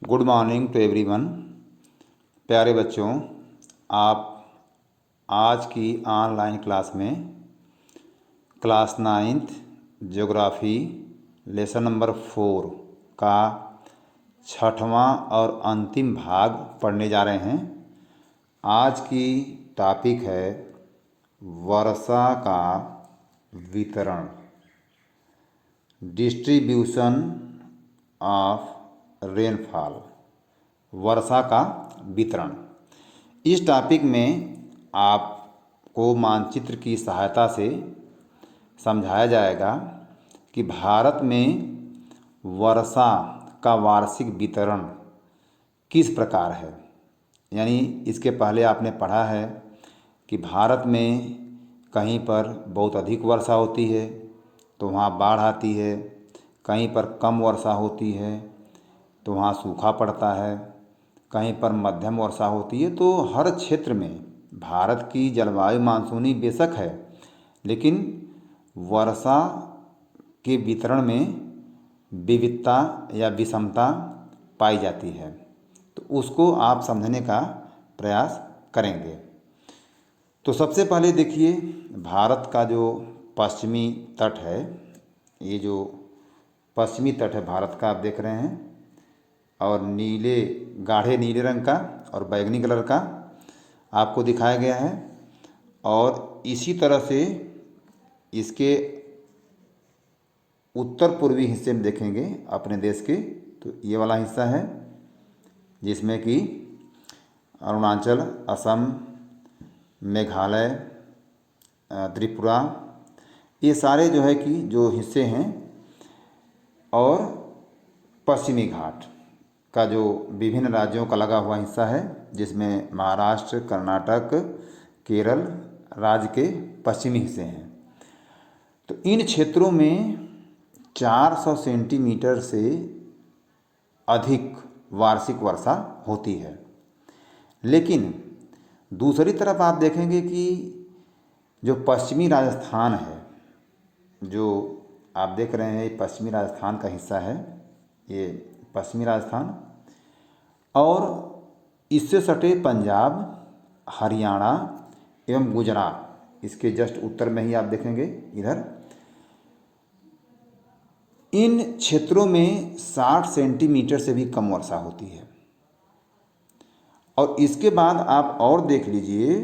Good morning to everyone. प्यारे बच्चों, आप आज की ऑनलाइन क्लास में class 9th geography lesson number 4 का छठवां और अंतिम भाग पढ़ने जा रहे हैं। आज की टॉपिक है वर्षा का वितरण, डिस्ट्रीब्यूशन ऑफ रेनफॉल, वर्षा का वितरण। इस टॉपिक में आपको मानचित्र की सहायता से समझाया जाएगा कि भारत में वर्षा का वार्षिक वितरण किस प्रकार है। यानी इसके पहले आपने पढ़ा है कि भारत में कहीं पर बहुत अधिक वर्षा होती है तो वहाँ बाढ़ आती है, कहीं पर कम वर्षा होती है तो वहाँ सूखा पड़ता है, कहीं पर मध्यम वर्षा होती है। तो हर क्षेत्र में भारत की जलवायु मानसूनी बेशक है, लेकिन वर्षा के वितरण में विविधता या विषमता पाई जाती है। तो उसको आप समझने का प्रयास करेंगे। तो सबसे पहले देखिए, भारत का जो पश्चिमी तट है, ये जो पश्चिमी तट है भारत का आप देख रहे हैं, और गाढ़े नीले रंग का और बैंगनी कलर का आपको दिखाया गया है। और इसी तरह से इसके उत्तर पूर्वी हिस्से में देखेंगे अपने देश के, तो ये वाला हिस्सा है जिसमें कि अरुणाचल, असम, मेघालय, त्रिपुरा, ये सारे जो है कि जो हिस्से हैं, और पश्चिमी घाट का जो विभिन्न राज्यों का लगा हुआ हिस्सा है, जिसमें महाराष्ट्र, कर्नाटक, केरल राज्य के पश्चिमी हिस्से हैं। तो इन क्षेत्रों में 400 सेंटीमीटर से अधिक वार्षिक वर्षा होती है। लेकिन दूसरी तरफ आप देखेंगे कि जो पश्चिमी राजस्थान है, जो आप देख रहे हैं, पश्चिमी राजस्थान का हिस्सा है, ये पश्चिमी राजस्थान, और इससे सटे पंजाब, हरियाणा एवं गुजरात, इसके जस्ट उत्तर में ही आप देखेंगे इधर, इन क्षेत्रों में 60 सेंटीमीटर से भी कम वर्षा होती है। और इसके बाद आप और देख लीजिए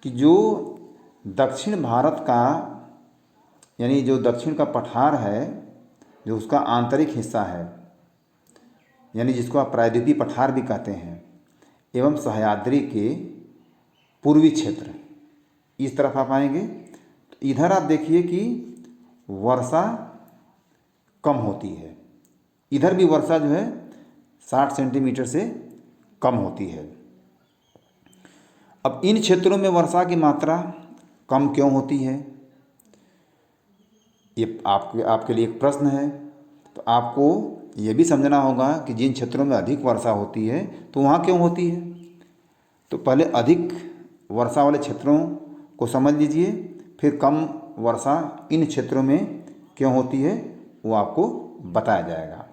कि जो दक्षिण भारत का, यानी जो दक्षिण का पठार है, जो उसका आंतरिक हिस्सा है, यानी जिसको आप प्रायद्वीपीय पठार भी कहते हैं, एवं सह्याद्री के पूर्वी क्षेत्र, इस तरफ आप आएंगे तो इधर आप देखिए कि वर्षा कम होती है। इधर भी वर्षा जो है 60 सेंटीमीटर से कम होती है। अब इन क्षेत्रों में वर्षा की मात्रा कम क्यों होती है, ये आपके लिए एक प्रश्न है। तो आपको ये भी समझना होगा कि जिन क्षेत्रों में अधिक वर्षा होती है तो वहाँ क्यों होती है। तो पहले अधिक वर्षा वाले क्षेत्रों को समझ लीजिए, फिर कम वर्षा इन क्षेत्रों में क्यों होती है वो आपको बताया जाएगा।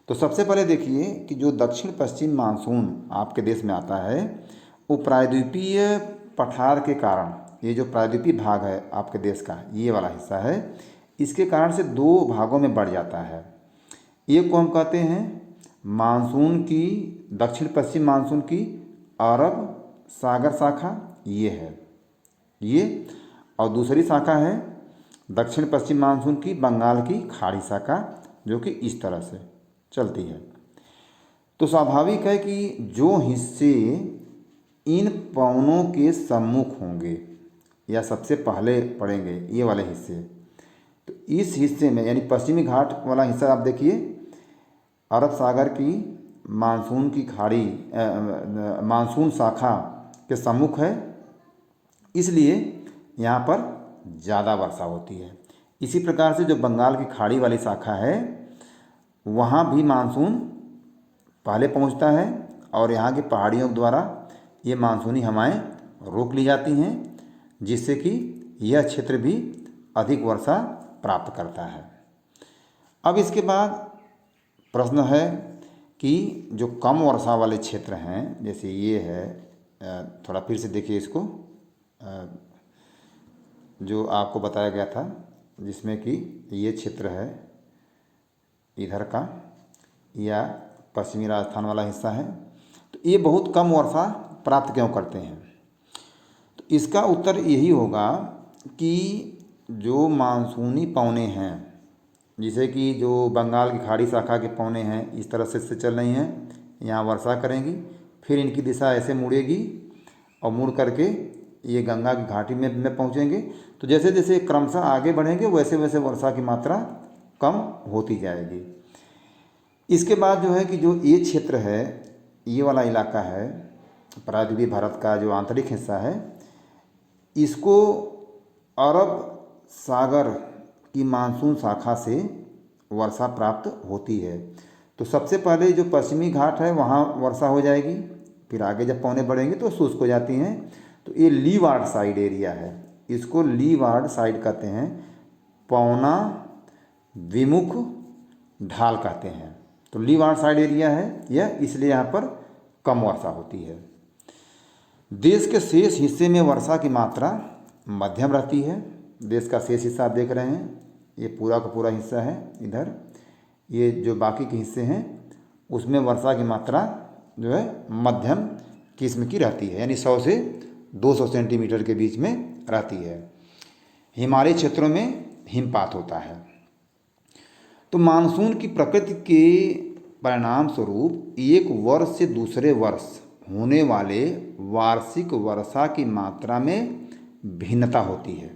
तो सबसे पहले देखिए कि जो दक्षिण पश्चिम मानसून आपके देश में आता है, वो प्रायद्वीपीय पठार के कारण, ये जो प्रायद्वीपीय भाग है आपके देश का, ये वाला हिस्सा है, इसके कारण से दो भागों में बढ़ जाता है। एक को हम कहते हैं मानसून की, दक्षिण पश्चिम मानसून की अरब सागर शाखा, ये है ये, और दूसरी शाखा है दक्षिण पश्चिम मानसून की बंगाल की खाड़ी शाखा, जो कि इस तरह से चलती है। तो स्वाभाविक है कि जो हिस्से इन पवनों के सम्मुख होंगे या सबसे पहले पड़ेंगे, ये वाले हिस्से, तो इस हिस्से में, यानी पश्चिमी घाट वाला हिस्सा आप देखिए, अरब सागर की मानसून की खाड़ी, मानसून शाखा के सम्मुख है, इसलिए यहाँ पर ज़्यादा वर्षा होती है। इसी प्रकार से जो बंगाल की खाड़ी वाली शाखा है, वहाँ भी मानसून पहले पहुँचता है, और यहाँ की पहाड़ियों द्वारा ये मानसूनी हवाएं रोक ली जाती हैं, जिससे कि यह क्षेत्र भी अधिक वर्षा प्राप्त करता है। अब इसके बाद प्रश्न है कि जो कम वर्षा वाले क्षेत्र हैं, जैसे ये है, थोड़ा फिर से देखिए इसको, जो आपको बताया गया था, जिसमें कि ये क्षेत्र है इधर का, या पश्चिमी राजस्थान वाला हिस्सा है, तो ये बहुत कम वर्षा प्राप्त क्यों करते हैं? तो इसका उत्तर यही होगा कि जो मानसूनी पवने हैं, जैसे कि जो बंगाल की खाड़ी शाखा के पवने हैं, इस तरह से चल रही हैं, यहाँ वर्षा करेंगी, फिर इनकी दिशा ऐसे मुड़ेगी और मुड़ करके ये गंगा की घाटी में पहुँचेंगे। तो जैसे जैसे क्रमशः आगे बढ़ेंगे वैसे वैसे वर्षा की मात्रा कम होती जाएगी। इसके बाद जो है कि जो ये क्षेत्र है, ये वाला इलाका है प्रायद्वीपीय भारत का जो आंतरिक हिस्सा है, इसको अरब सागर की मानसून शाखा से वर्षा प्राप्त होती है। तो सबसे पहले जो पश्चिमी घाट है वहाँ वर्षा हो जाएगी, फिर आगे जब पवने बढ़ेंगे तो शुष्क हो जाती हैं। तो ये लीवार्ड साइड एरिया है, इसको लीवार्ड साइड कहते हैं, पवना विमुख ढाल कहते हैं। तो लीवार्ड साइड एरिया है यह, इसलिए यहाँ पर कम वर्षा होती है। देश के शेष हिस्से में वर्षा की मात्रा मध्यम रहती है। देश का शेष हिस्सा आप देख रहे हैं, ये पूरा का पूरा हिस्सा है इधर, ये जो बाकी के हिस्से हैं उसमें वर्षा की मात्रा जो है मध्यम किस्म की रहती है, यानी 100 से 200 सेंटीमीटर के बीच में रहती है। हिमालयी क्षेत्रों में हिमपात होता है। तो मानसून की प्रकृति के परिणाम स्वरूप एक वर्ष से दूसरे वर्ष होने वाले वार्षिक वर्षा की मात्रा में भिन्नता होती है,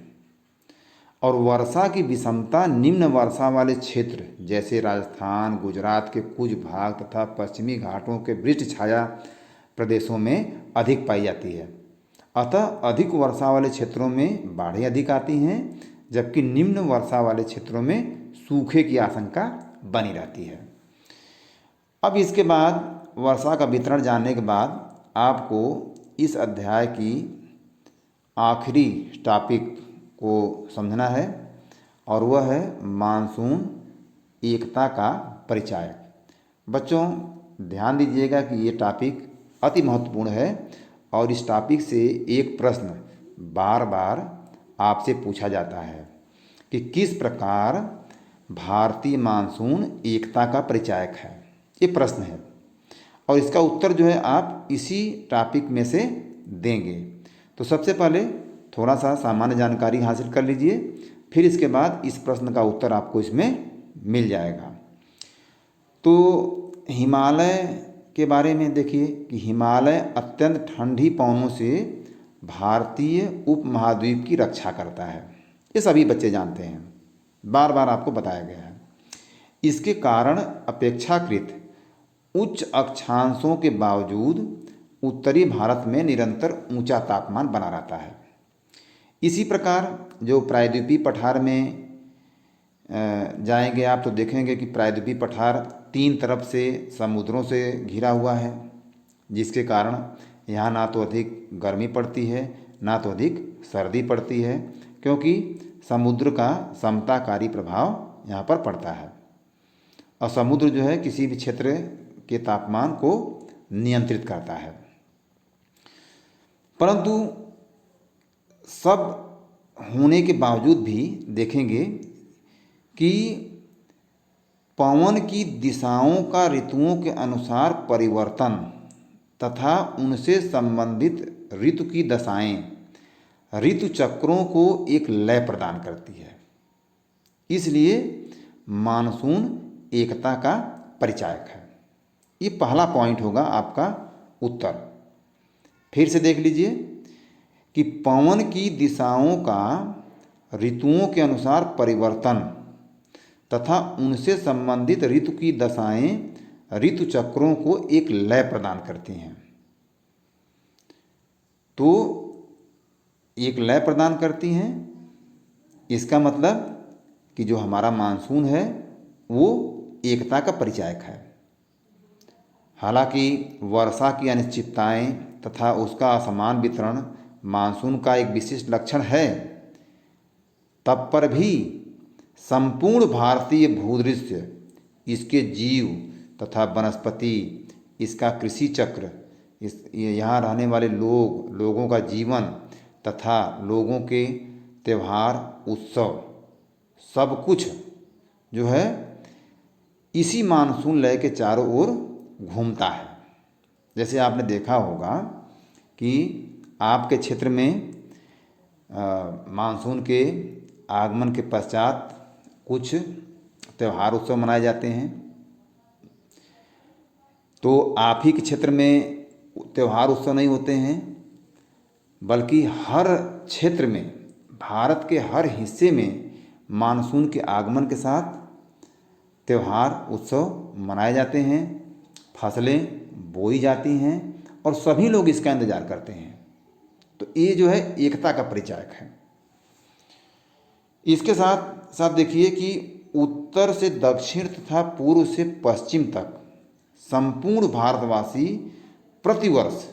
और वर्षा की विषमता निम्न वर्षा वाले क्षेत्र जैसे राजस्थान, गुजरात के कुछ भाग तथा पश्चिमी घाटों के वृष्टि छाया प्रदेशों में अधिक पाई जाती है। अतः अधिक वर्षा वाले क्षेत्रों में बाढ़ें अधिक आती हैं, जबकि निम्न वर्षा वाले क्षेत्रों में सूखे की आशंका बनी रहती है। अब इसके बाद वर्षा का वितरण जानने के बाद आपको इस अध्याय की आखिरी टॉपिक को समझना है, और वह है मानसून एकता का परिचय। बच्चों ध्यान दीजिएगा कि ये टॉपिक अति महत्वपूर्ण है, और इस टॉपिक से एक प्रश्न बार बार आपसे पूछा जाता है कि किस प्रकार भारतीय मानसून एकता का परिचायक है। ये प्रश्न है, और इसका उत्तर जो है आप इसी टॉपिक में से देंगे। तो सबसे पहले थोड़ा सा सामान्य जानकारी हासिल कर लीजिए, फिर इसके बाद इस प्रश्न का उत्तर आपको इसमें मिल जाएगा। तो हिमालय के बारे में देखिए कि हिमालय अत्यंत ठंडी पवनों से भारतीय उपमहाद्वीप की रक्षा करता है। ये सभी बच्चे जानते हैं, बार बार आपको बताया गया है। इसके कारण अपेक्षाकृत उच्च अक्षांशों के बावजूद उत्तरी भारत में निरंतर ऊंचा तापमान बना रहता है। इसी प्रकार जो प्रायद्वीपीय पठार में जाएंगे आप तो देखेंगे कि प्रायद्वीपीय पठार 3 तरफ से समुद्रों से घिरा हुआ है, जिसके कारण यहाँ ना तो अधिक गर्मी पड़ती है ना तो अधिक सर्दी पड़ती है, क्योंकि समुद्र का समताकारी प्रभाव यहाँ पर पड़ता है। और समुद्र जो है किसी भी क्षेत्र के तापमान को नियंत्रित करता है। परंतु सब होने के बावजूद भी देखेंगे कि पवन की दिशाओं का ऋतुओं के अनुसार परिवर्तन तथा उनसे संबंधित ऋतु की दशाएं ऋतु चक्रों को एक लय प्रदान करती है। इसलिए मानसून एकता का परिचायक है। ये पहला पॉइंट होगा आपका उत्तर। फिर से देख लीजिए कि पवन की दिशाओं का ऋतुओं के अनुसार परिवर्तन तथा उनसे संबंधित ऋतु की दशाएं ऋतु चक्रों को एक लय प्रदान करती हैं। तो एक लय प्रदान करती हैं, इसका मतलब कि जो हमारा मानसून है वो एकता का परिचायक है। हालांकि वर्षा की अनिश्चितताएं तथा उसका असमान वितरण मानसून का एक विशिष्ट लक्षण है, तब पर भी संपूर्ण भारतीय भूदृश्य, इसके जीव तथा वनस्पति, इसका कृषि चक्र, यहाँ रहने वाले लोगों का जीवन तथा लोगों के त्यौहार उत्सव, सब कुछ जो है इसी मानसून लय के चारों ओर घूमता है। जैसे आपने देखा होगा कि आपके क्षेत्र में मानसून के आगमन के पश्चात कुछ त्यौहार उत्सव मनाए जाते हैं, तो आप ही के क्षेत्र में त्यौहार उत्सव नहीं होते हैं, बल्कि हर क्षेत्र में, भारत के हर हिस्से में मानसून के आगमन के साथ त्यौहार उत्सव मनाए जाते हैं, फसलें बोई जाती हैं और सभी लोग इसका इंतज़ार करते हैं। तो ये जो है एकता का परिचायक है। इसके साथ साथ देखिए कि उत्तर से दक्षिण तथा पूर्व से पश्चिम तक संपूर्ण भारतवासी प्रतिवर्ष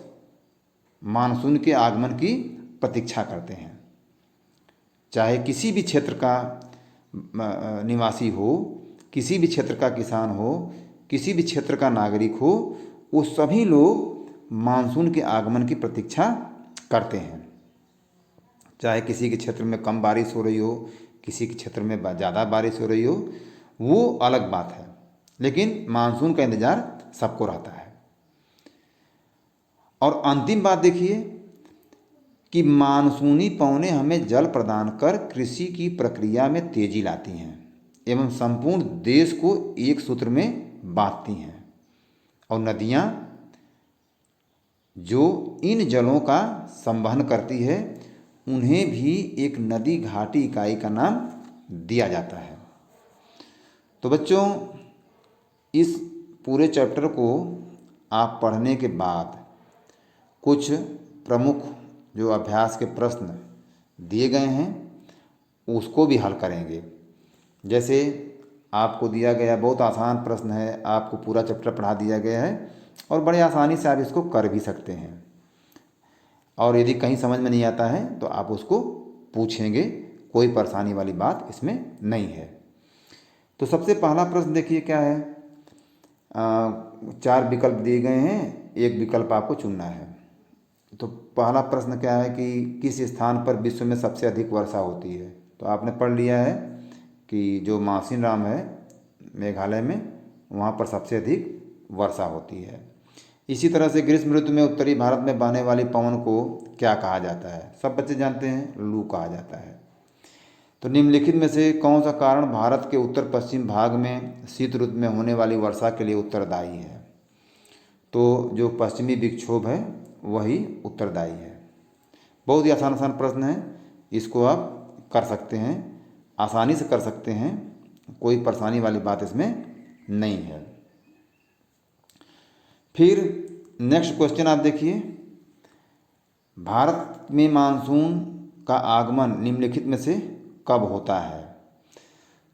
मानसून के आगमन की प्रतीक्षा करते हैं। चाहे किसी भी क्षेत्र का निवासी हो, किसी भी क्षेत्र का किसान हो, किसी भी क्षेत्र का नागरिक हो, वो सभी लोग मानसून के आगमन की प्रतीक्षा करते हैं। चाहे किसी के क्षेत्र में कम बारिश हो रही हो, किसी के क्षेत्र में ज़्यादा बारिश हो रही हो, वो अलग बात है, लेकिन मानसून का इंतज़ार सबको रहता है। और अंतिम बात देखिए कि मानसूनी पवनें हमें जल प्रदान कर कृषि की प्रक्रिया में तेजी लाती हैं एवं संपूर्ण देश को एक सूत्र में बांधती हैं। और नदियाँ जो इन जलों का संवहन करती है, उन्हें भी एक नदी घाटी इकाई का नाम दिया जाता है। तो बच्चों, इस पूरे चैप्टर को आप पढ़ने के बाद कुछ प्रमुख जो अभ्यास के प्रश्न दिए गए हैं उसको भी हल करेंगे। जैसे आपको दिया गया बहुत आसान प्रश्न है, आपको पूरा चैप्टर पढ़ा दिया गया है और बड़े आसानी से आप इसको कर भी सकते हैं। और यदि कहीं समझ में नहीं आता है तो आप उसको पूछेंगे, कोई परेशानी वाली बात इसमें नहीं है। तो सबसे पहला प्रश्न देखिए क्या है। 4 विकल्प दिए गए हैं, एक विकल्प आपको चुनना है। तो पहला प्रश्न क्या है कि किस स्थान पर विश्व में सबसे अधिक वर्षा होती है। तो आपने पढ़ लिया है कि जो मासिनराम है मेघालय में, वहाँ पर सबसे अधिक वर्षा होती है। इसी तरह से ग्रीष्म ऋतु में उत्तरी भारत में बहने वाली पवन को क्या कहा जाता है। सब बच्चे जानते हैं, लू कहा जाता है। तो निम्नलिखित में से कौन सा कारण भारत के उत्तर पश्चिम भाग में शीत ऋतु में होने वाली वर्षा के लिए उत्तरदायी है। तो जो पश्चिमी विक्षोभ है वही उत्तरदायी है। बहुत ही आसान प्रश्न है, इसको आप कर सकते हैं, आसानी से कर सकते हैं, कोई परेशानी वाली बात इसमें नहीं है। फिर नेक्स्ट क्वेश्चन आप देखिए, भारत में मानसून का आगमन निम्नलिखित में से कब होता है।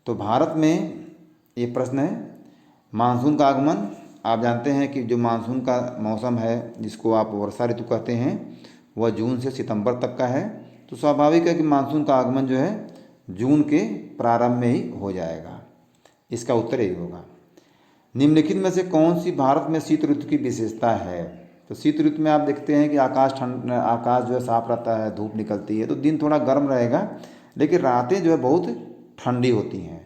तो भारत में ये प्रश्न है, मानसून का आगमन आप जानते हैं कि जो मानसून का मौसम है जिसको आप वर्षा ऋतु कहते हैं, वह जून से सितंबर तक का है। तो स्वाभाविक है कि मानसून का आगमन जो है जून के प्रारंभ में ही हो जाएगा। इसका उत्तर यही होगा। निम्नलिखित में से कौन सी भारत में शीत ऋतु की विशेषता है। तो शीत ऋतु में आप देखते हैं कि आकाश जो है साफ रहता है, धूप निकलती है, तो दिन थोड़ा गर्म रहेगा, लेकिन रातें जो है बहुत ठंडी होती हैं।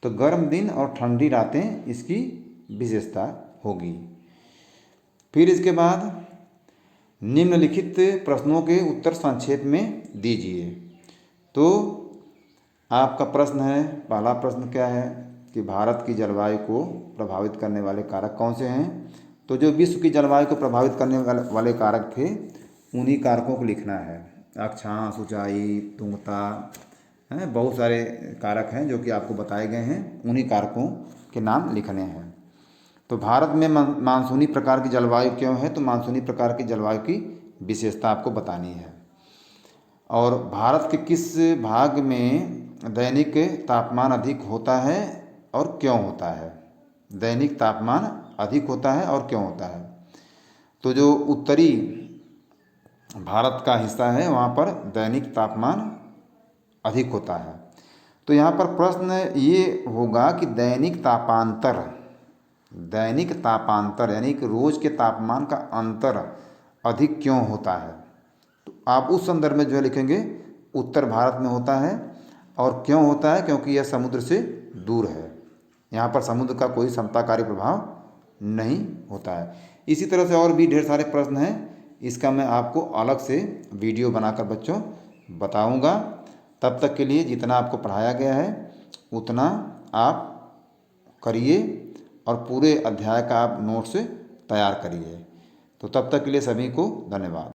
तो गर्म दिन और ठंडी रातें इसकी विशेषता होगी। फिर इसके बाद निम्नलिखित प्रश्नों के उत्तर संक्षेप में दीजिए। तो आपका प्रश्न है, पहला प्रश्न क्या है कि भारत की जलवायु को प्रभावित करने वाले कारक कौन से हैं। तो जो विश्व की जलवायु को प्रभावित करने वाले कारक थे, उन्हीं कारकों को लिखना है। अक्षांश, ऊंचाई, तुंगता, हैं, बहुत सारे कारक हैं जो कि आपको बताए गए हैं, उन्हीं कारकों के नाम लिखने हैं। तो भारत में मानसूनी प्रकार की जलवायु क्यों है। तो मानसूनी प्रकार की जलवायु की विशेषता आपको बतानी है। और भारत के किस भाग में दैनिक तापमान अधिक होता है और क्यों होता है। दैनिक तापमान अधिक होता है और क्यों होता है। तो जो उत्तरी भारत का हिस्सा है वहाँ पर दैनिक तापमान अधिक होता है। तो यहाँ पर प्रश्न ये होगा कि दैनिक तापांतर दैनिक तापांतर यानी कि रोज़ के तापमान का अंतर अधिक क्यों होता है। तो आप उस संदर्भ में जो है लिखेंगे उत्तर भारत में होता है। और क्यों होता है, क्योंकि यह समुद्र से दूर है। यहाँ पर समुद्र का कोई समताकारी प्रभाव नहीं होता है। इसी तरह से और भी ढेर सारे प्रश्न हैं, इसका मैं आपको अलग से वीडियो बनाकर बच्चों बताऊंगा। तब तक के लिए जितना आपको पढ़ाया गया है उतना आप करिए और पूरे अध्याय का आप नोट्स तैयार करिए। तो तब तक के लिए सभी को धन्यवाद।